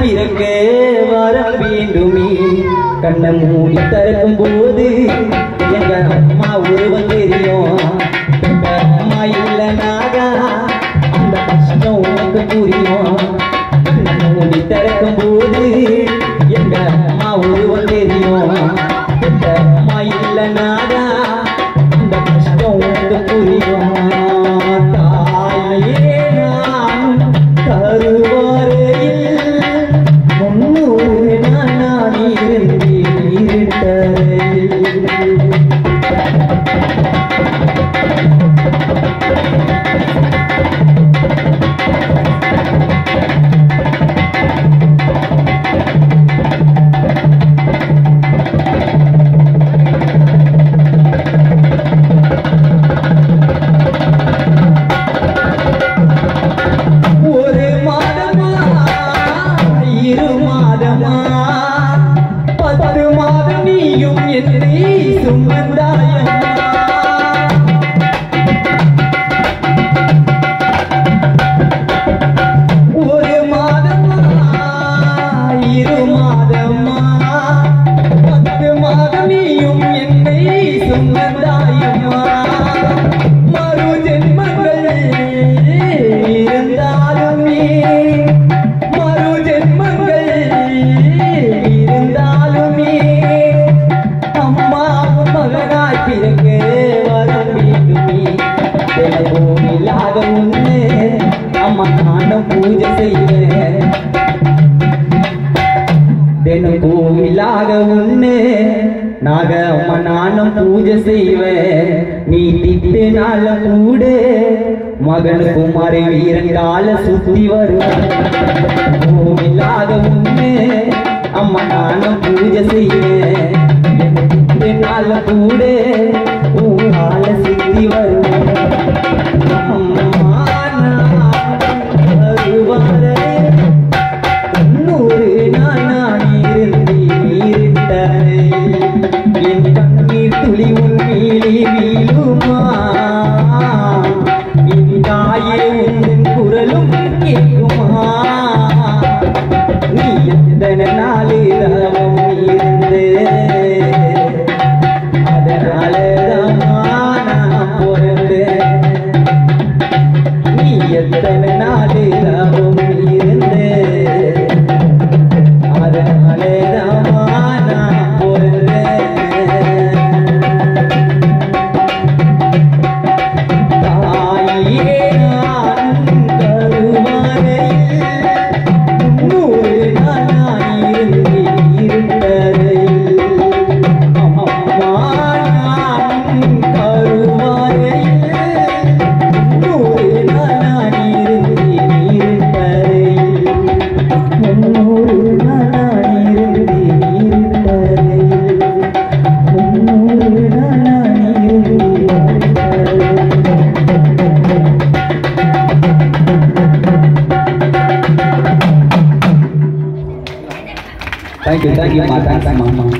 பிறக்க வர வேண்டுமே கண்ணை மூடி திறக்கும் போது எங்க அம்மா உருவம் தெரியும் அம்மா இல்லைனாக அந்த கஷ்டம் உனக்கு புரியும் கண்ணை மூடி திறக்கும் போது எங்க அம்மா உருவம் தெரியும் அம்மா இல்லைனாக அந்த கஷ்டம் உனக்கு புரியும் தாயே நான் கருவறையில் முன்னூறு நான் இருந்தேன் பூஜை செய்வேன் தினம் கோவிலாக உன்னு நாக அம்மா நானும் பூஜை செய்வேன் நீ திட்டினால கூட மகன் குமாரி வீரன் கால சுத்தி வருவேன் கோவிலாக உன்னு அம்மா நானும் பூஜை செய்வேன் திட்டினால கூட கால சுத்தி வருவேன் Thank you, Ma. Thanks, Mama.